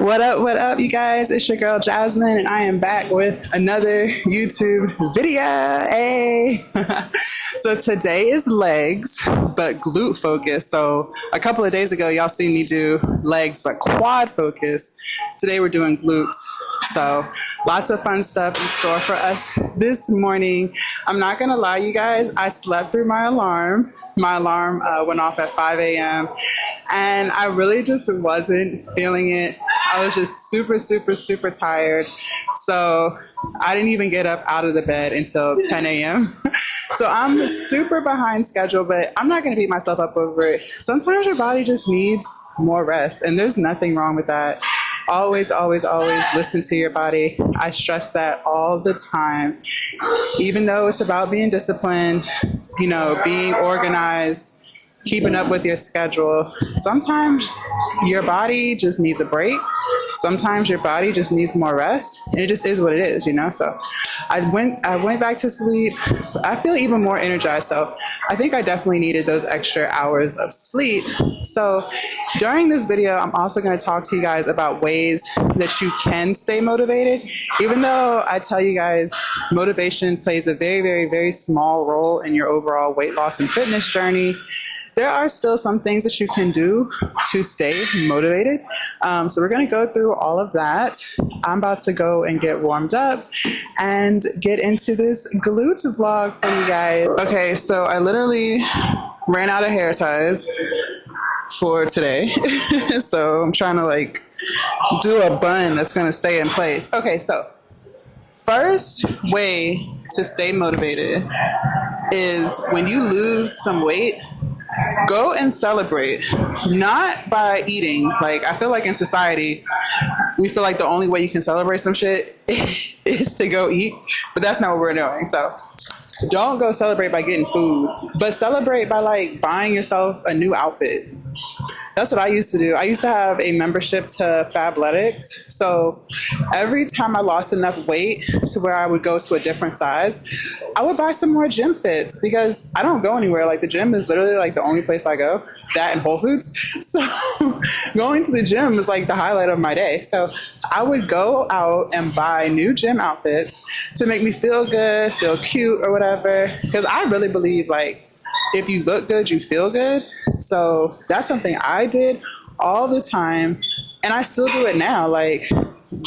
What up, you guys? It's your girl Jasmine, and I am back with another YouTube video. Hey! So today is legs, but glute focused. So a couple of days ago, y'all seen me do legs, but quad focused. Today we're doing glutes. So lots of fun stuff in store for us this morning. I'm not gonna lie, you guys, I slept through my alarm. My alarm went off at 5 a.m. and I really just wasn't feeling it. I was just super tired. So I didn't even get up out of the bed until 10 a.m. So I'm super behind schedule, but I'm not gonna beat myself up over it. Sometimes your body just needs more rest, and there's nothing wrong with that. Always listen to your body. I stress that all the time. Even though it's about being disciplined, you know, being organized, keeping up with your schedule, sometimes your body just needs a break. Sometimes your body just needs more rest, and it just is what it is, you know? So I went back to sleep. I feel even more energized, so I think I definitely needed those extra hours of sleep. So during this video, I'm also going to talk to you guys about ways that you can stay motivated. Even though I tell you guys motivation plays a very small role in your overall weight loss and fitness journey, there are still some things that you can do to stay motivated. So we're going to go through all of that. I'm about to go and get warmed up and get into this glute vlog for you guys. Okay, so I literally ran out of hair ties for today. So I'm trying to like do a bun that's going to stay in place. Okay, so first way to stay motivated is when you lose some weight, go and celebrate, not by eating. Like, I feel like in society, we feel like the only way you can celebrate some shit is to go eat, but that's not what we're doing. So don't go celebrate by getting food, but celebrate by like buying yourself a new outfit. That's what I used to do. I used to have a membership to Fabletics. So every time I lost enough weight to where I would go to a different size, I would buy some more gym fits because I don't go anywhere. Like, the gym is literally like the only place I go, that and Whole Foods. So going to the gym is like the highlight of my day. So I would go out and buy new gym outfits to make me feel good, feel cute or whatever. Because I really believe like, if you look good, you feel good. So that's something I did all the time, and I still do it now. Like,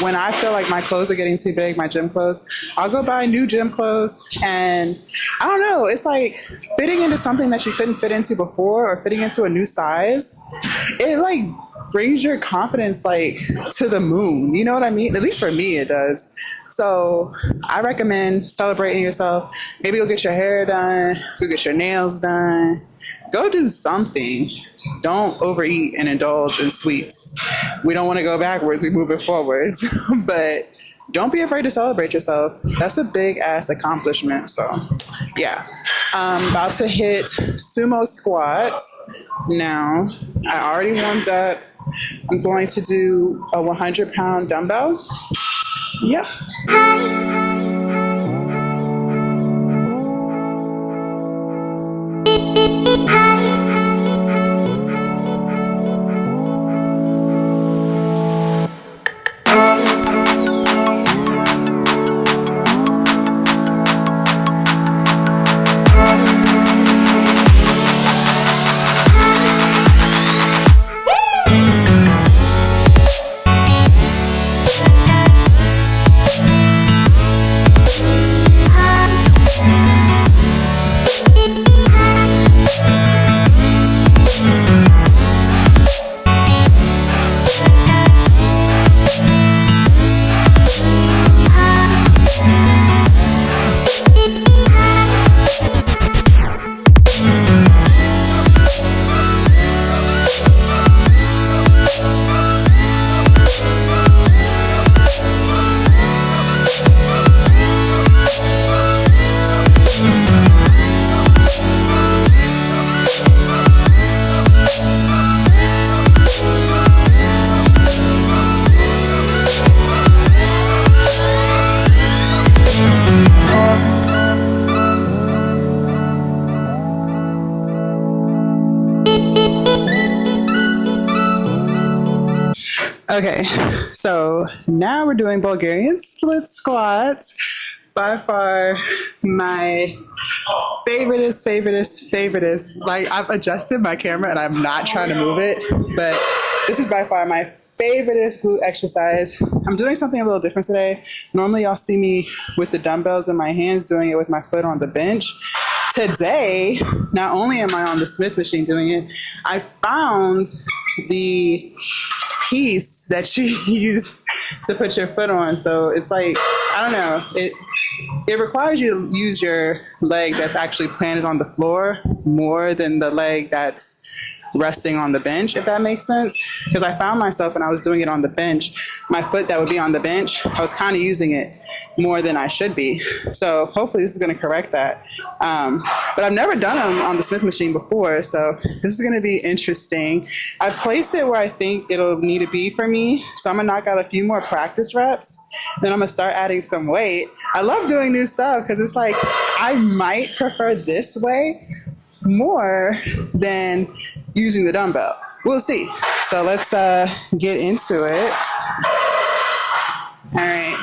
when I feel like my clothes are getting too big, my gym clothes, I'll go buy new gym clothes. And I don't know, it's like fitting into something that you couldn't fit into before, or fitting into a new size. It like brings your confidence like to the moon. You know what I mean? At least for me, it does. So I recommend celebrating yourself. Maybe you'll get your hair done, you'll get your nails done. Go do something. Don't overeat and indulge in sweets. We don't want to go backwards, we move it forwards. But don't be afraid to celebrate yourself. That's a big ass accomplishment. So yeah, I'm about to hit sumo squats now. I already warmed up. I'm going to do a 100-pound dumbbell. Yep. Okay, so now we're doing Bulgarian split squats. By far my favoriteest. Like, I've adjusted my camera and I'm not trying to move it, but this is by far my favoriteest glute exercise. I'm doing something a little different today. Normally y'all see me with the dumbbells in my hands doing it with my foot on the bench. Today, not only am I on the Smith machine doing it, I found the piece that you use to put your foot on. So it's like, I don't know, it requires you to use your leg that's actually planted on the floor more than the leg that's resting on the bench, if that makes sense. Because I found myself when I was doing it on the bench, my foot that would be on the bench, I was kind of using it more than I should be. So hopefully this is going to correct that. But I've never done them on the Smith machine before, so this is going to be interesting. I placed it where I think it'll need to be for me, so I'm going to knock out a few more practice reps, then I'm going to start adding some weight. I love doing new stuff because it's like, I might prefer this way more than using the dumbbell. We'll see. So let's get into it. All right.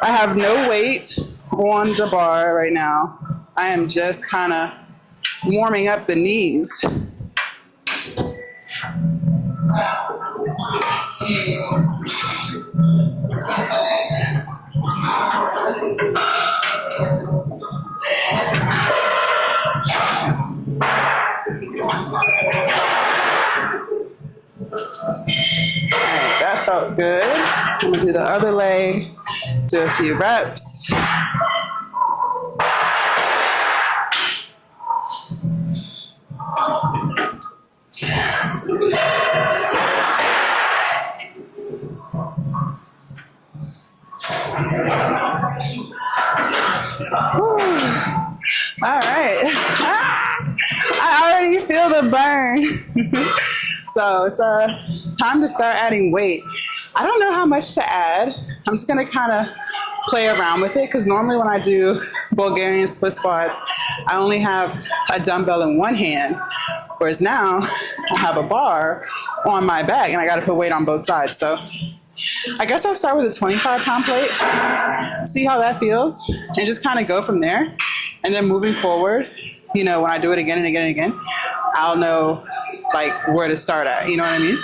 I have no weight on the bar right now. I am just kind of warming up the knees. Alright, that felt good. I'm gonna do the other leg, do a few reps. All right. I already feel the burn. So it's time to start adding weight. I don't know how much to add. I'm just gonna kind of play around with it because normally when I do Bulgarian split squats, I only have a dumbbell in one hand, whereas now I have a bar on my back and I gotta put weight on both sides. So I guess I'll start with a 25-pound plate, see how that feels, and just kind of go from there. And then moving forward, you know, when I do it again and again and again, I'll know like where to start at, you know what I mean?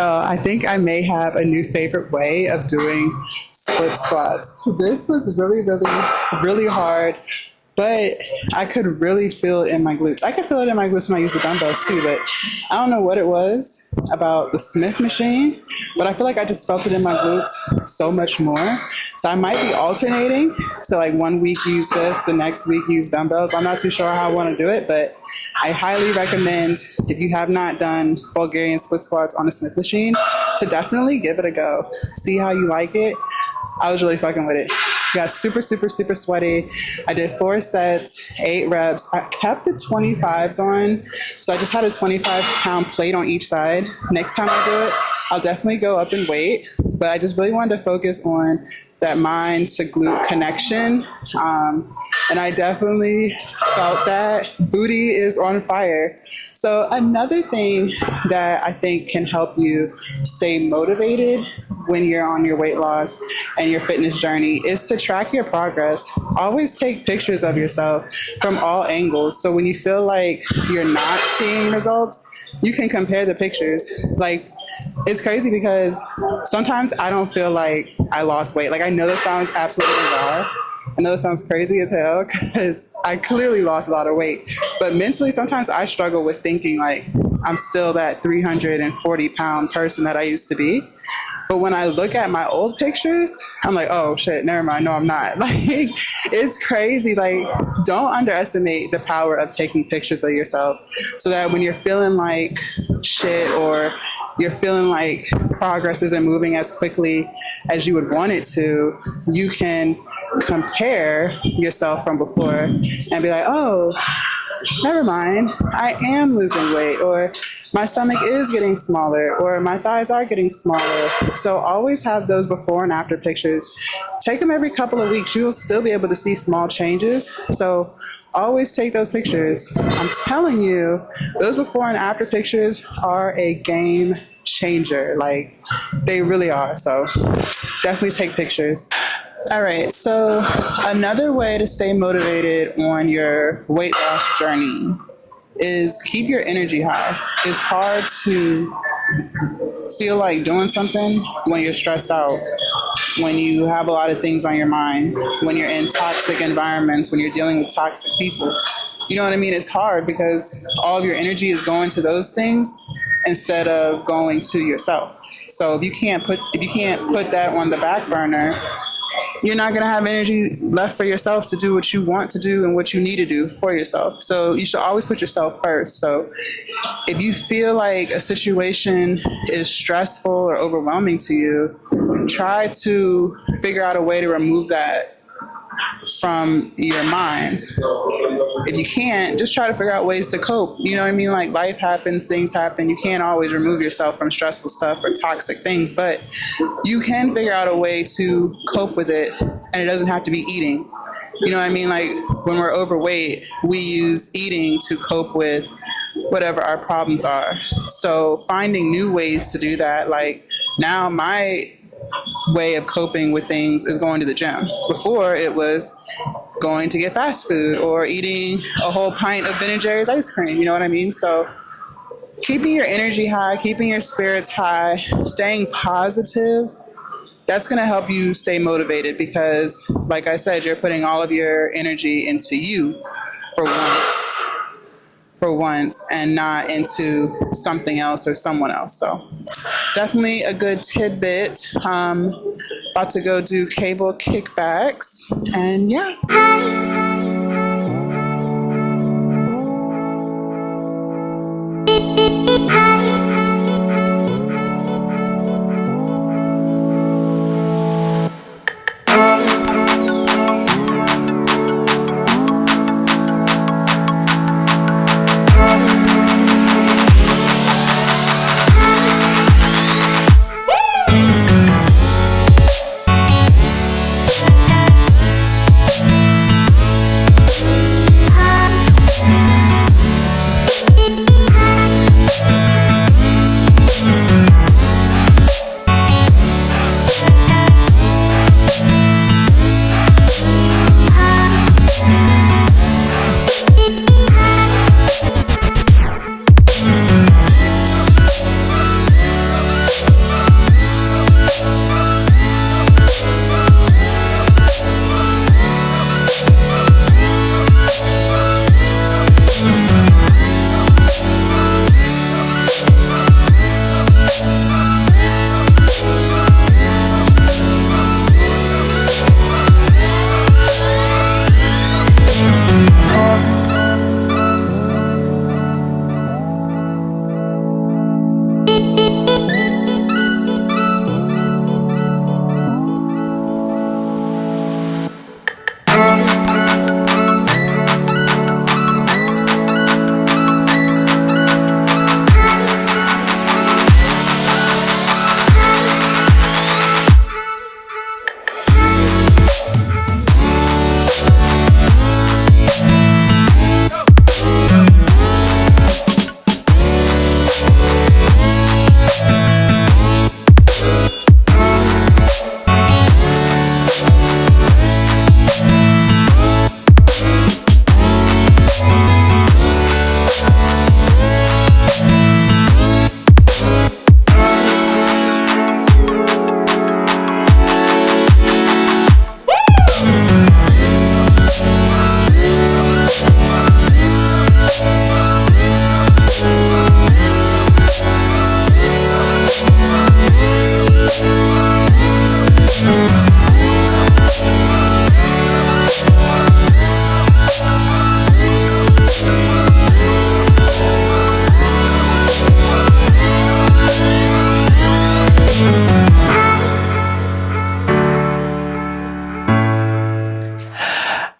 I think I may have a new favorite way of doing split squats. This was really hard, but I could really feel it in my glutes. I could feel it in my glutes when I use the dumbbells too, but I don't know what it was about the Smith machine, but I feel like I just felt it in my glutes so much more. So I might be alternating. So like 1 week use this, the next week use dumbbells. I'm not too sure how I want to do it, but I highly recommend, if you have not done Bulgarian split squats on a Smith machine, to definitely give it a go. See how you like it. I was really fucking with it. Got super sweaty. I did 4 sets, 8 reps. I kept the 25s on. So I just had a 25-pound plate on each side. Next time I do it, I'll definitely go up in weight. But I just really wanted to focus on that mind to glute connection. And I definitely felt that. Booty is on fire. So another thing that I think can help you stay motivated when you're on your weight loss and your fitness journey is to track your progress. Always take pictures of yourself from all angles. So when you feel like you're not seeing results, you can compare the pictures. Like, it's crazy because sometimes I don't feel like I lost weight. Like, I know that sounds absolutely raw. I know that sounds crazy as hell because I clearly lost a lot of weight. But mentally, sometimes I struggle with thinking like I'm still that 340-pound person that I used to be. But when I look at my old pictures, I'm like, oh shit, never mind. No, I'm not. Like, it's crazy. Like, don't underestimate the power of taking pictures of yourself so that when you're feeling like shit or you're feeling like progress isn't moving as quickly as you would want it to, you can compare yourself from before and be like, oh, never mind, I am losing weight, or my stomach is getting smaller, or my thighs are getting smaller. So always have those before and after pictures. Take them every couple of weeks. You'll still be able to see small changes. So always take those pictures. I'm telling you, those before and after pictures are a game changer. Like, they really are. So definitely take pictures. All right, so another way to stay motivated on your weight loss journey is keep your energy high. It's hard to feel like doing something when you're stressed out, when you have a lot of things on your mind, when you're in toxic environments, when you're dealing with toxic people. You know what I mean? It's hard because all of your energy is going to those things instead of going to yourself. So if you can't put that on the back burner, you're not going to have energy left for yourself to do what you want to do and what you need to do for yourself. So you should always put yourself first. So if you feel like a situation is stressful or overwhelming to you, try to figure out a way to remove that from your mind. If you can't, just try to figure out ways to cope. You know what I mean? Like, life happens, things happen. You can't always remove yourself from stressful stuff or toxic things, but you can figure out a way to cope with it, and it doesn't have to be eating. You know what I mean? Like, when we're overweight, we use eating to cope with whatever our problems are. So finding new ways to do that, like now my way of coping with things is going to the gym. Before, it was going to get fast food or eating a whole pint of Ben & Jerry's ice cream. You know what I mean? So keeping your energy high, keeping your spirits high, staying positive, that's going to help you stay motivated because, like I said, you're putting all of your energy into you for once and not into something else or someone else. So definitely a good tidbit. About to go do cable kickbacks, and yeah.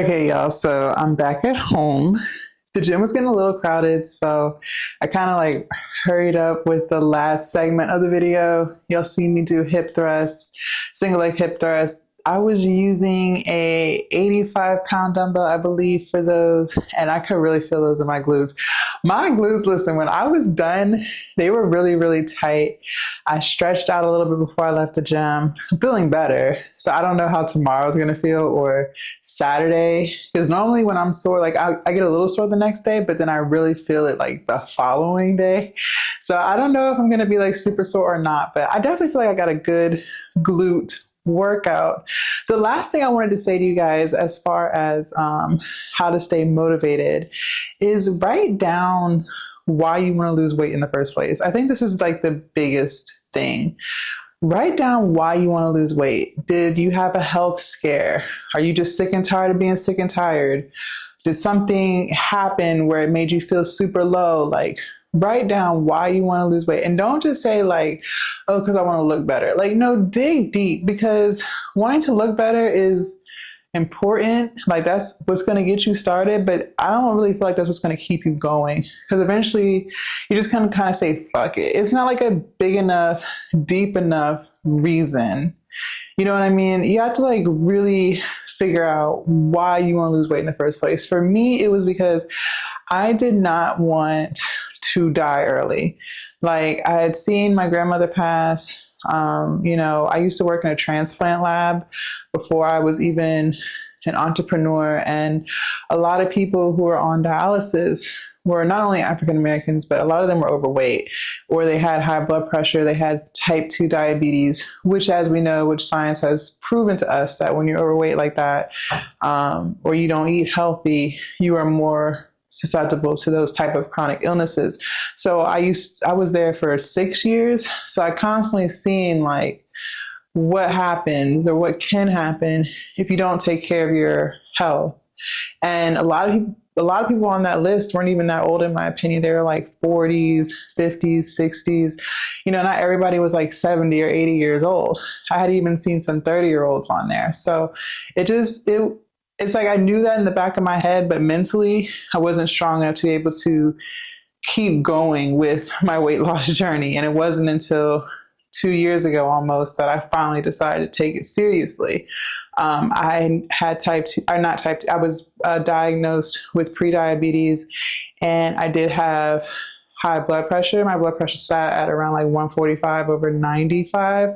Okay, y'all, so I'm back at home. The gym was getting a little crowded, so I kind of like hurried up with the last segment of the video. You'll see me do hip thrusts, single leg hip thrusts. I was using a 85-pound dumbbell, I believe, for those, and I could really feel those in my glutes. My glutes, listen, when I was done, they were really, really tight. I stretched out a little bit before I left the gym. I'm feeling better, so I don't know how tomorrow's gonna feel or Saturday, because normally when I'm sore, like I get a little sore the next day, but then I really feel it like the following day. So I don't know if I'm gonna be like super sore or not, but I definitely feel like I got a good glute workout. The last thing I wanted to say to you guys as far as how to stay motivated is write down why you want to lose weight in the first place. I think this is like the biggest thing. Write down why you want to lose weight. Did you have a health scare? Are you just sick and tired of being sick and tired? Did something happen where it made you feel super low? Like, write down why you want to lose weight, and don't just say like, oh, because I want to look better. Like, no, dig deep, because wanting to look better is important. Like, that's what's going to get you started, but I don't really feel like that's what's going to keep you going, because eventually you just kind of say fuck it. It's not like a big enough, deep enough reason. You know what I mean? You have to like really figure out why you want to lose weight in the first place. For me, it was because I did not want to die early. Like, I had seen my grandmother pass. I used to work in a transplant lab before I was even an entrepreneur, and a lot of people who were on dialysis were not only African Americans, but a lot of them were overweight, or they had high blood pressure, they had type 2 diabetes, which, as we know, which science has proven to us, that when you're overweight like that, or you don't eat healthy, you are more susceptible to those type of chronic illnesses. So I was there for 6 years. So I constantly seen like what happens or what can happen if you don't take care of your health. And a lot of people on that list weren't even that old, in my opinion. They were like 40s, 50s, 60s. Not everybody was like 70 or 80 years old. I had even seen some 30-year-olds on there. So it's like I knew that in the back of my head, but mentally I wasn't strong enough to be able to keep going with my weight loss journey. And it wasn't until 2 years ago almost that I finally decided to take it seriously. I had I was diagnosed with pre-diabetes, and I did have high blood pressure. My blood pressure sat at around like 145 over 95.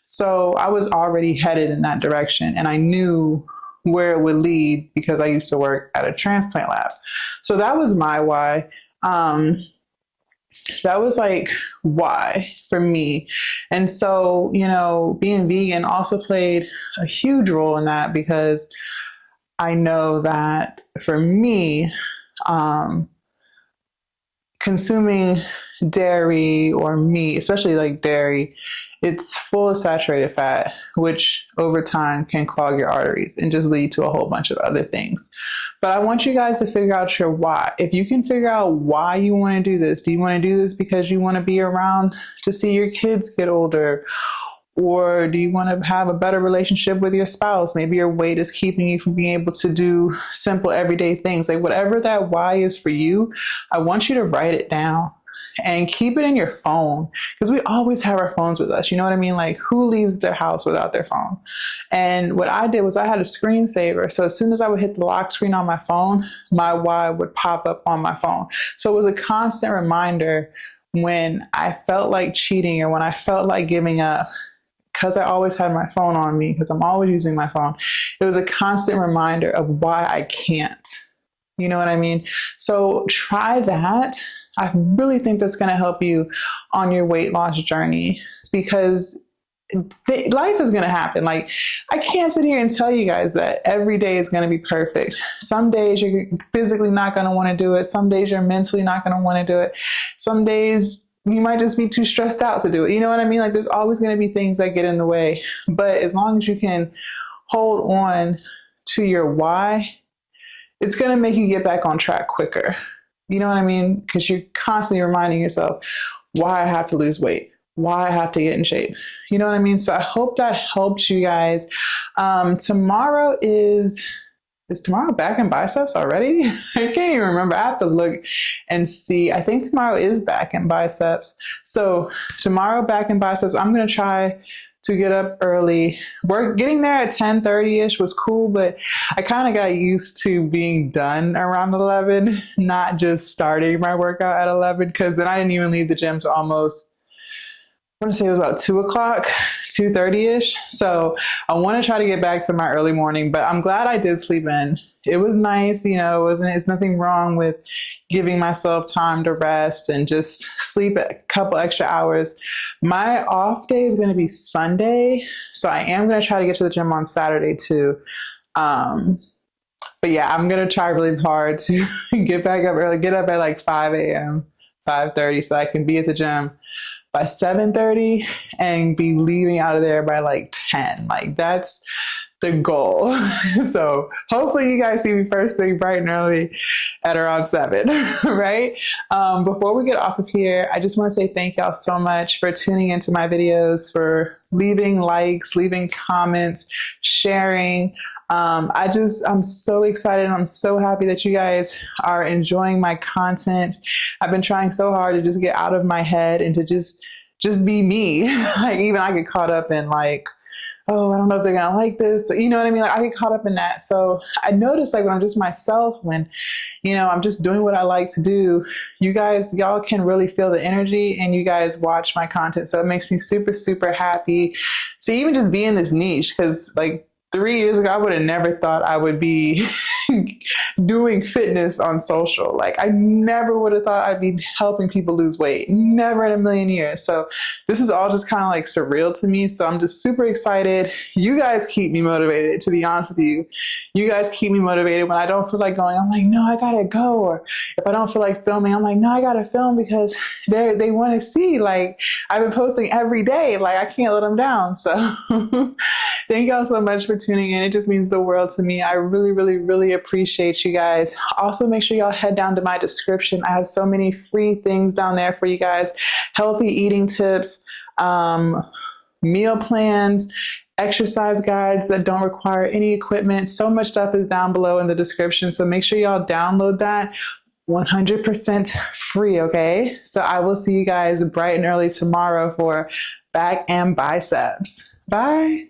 So I was already headed in that direction, and I knew where it would lead because I used to work at a transplant lab. So that was my why. That was like why for me. And so, being vegan also played a huge role in that, because I know that for me, consuming dairy or meat, especially like dairy, it's full of saturated fat, which over time can clog your arteries and just lead to a whole bunch of other things. But I want you guys to figure out your why. If you can figure out why you want to do this, do you want to do this because you want to be around to see your kids get older? Or do you want to have a better relationship with your spouse? Maybe your weight is keeping you from being able to do simple everyday things. Like, whatever that why is for you, I want you to write it down and keep it in your phone, because we always have our phones with us. You know what I mean? Like, who leaves their house without their phone? And what I did was I had a screensaver. So as soon as I would hit the lock screen on my phone, my why would pop up on my phone. So it was a constant reminder when I felt like cheating or when I felt like giving up, because I always had my phone on me, because I'm always using my phone. It was a constant reminder of why I can't. You know what I mean? So try that. I really think that's going to help you on your weight loss journey, because life is going to happen. Like, I can't sit here and tell you guys that every day is going to be perfect. Some days you're physically not going to want to do it. Some days you're mentally not going to want to do it. Some days you might just be too stressed out to do it. You know what I mean? Like, there's always going to be things that get in the way. But as long as you can hold on to your why, it's going to make you get back on track quicker. You know what I mean? Because you're constantly reminding yourself why I have to lose weight, why I have to get in shape. You know what I mean? So I hope that helps you guys. Tomorrow is Is tomorrow back and biceps already? I can't even remember. I have to look and see. I think tomorrow is back and biceps. So tomorrow back and biceps. I'm gonna try to get up early. Getting there at 10:30ish was cool, but I kind of got used to being done around 11, not just starting my workout at 11, because then I didn't even leave the gym to almost, I want to say it was about 2 o'clock, 2:30ish. So I want to try to get back to my early morning, but I'm glad I did sleep in. It was nice, it's nothing wrong with giving myself time to rest and just sleep a couple extra hours. My off day is going to be Sunday, so I am going to try to get to the gym on Saturday too. But yeah, I'm going to try really hard to get back up early, get up at like 5 a.m., 5:30, so I can be at the gym by 7:30 and be leaving out of there by like 10. Like that's the goal. So hopefully you guys see me first thing bright and early at around 7, right? Before we get off of here, I just want to say thank y'all so much for tuning into my videos, for leaving likes, leaving comments, sharing. I'm so excited. I'm so happy that you guys are enjoying my content. I've been trying so hard to just get out of my head and to just be me. Like even I get caught up in like, oh, I don't know if they're going to like this. You know what I mean? Like I get caught up in that. So I notice like when I'm just myself, when, I'm just doing what I like to do, y'all can really feel the energy and you guys watch my content. So it makes me super, super happy to even just be in this niche. Cause like 3 years ago, I would have never thought I would be doing fitness on social. Like I never would have thought I'd be helping people lose weight. Never in a million years. So this is all just kind of like surreal to me. So I'm just super excited. You guys keep me motivated, to be honest with you. You guys keep me motivated. When I don't feel like going, I'm like, no, I gotta go. Or if I don't feel like filming, I'm like, no, I gotta film because they want to see. Like I've been posting every day. Like I can't let them down. So thank y'all so much for tuning in. It just means the world to me. I really, really, really appreciate you guys. Also, make sure y'all head down to my description. I have so many free things down there for you guys. Healthy eating tips, meal plans, exercise guides that don't require any equipment. So much stuff is down below in the description. So make sure y'all download that. 100% free, okay? So I will see you guys bright and early tomorrow for back and biceps. Bye.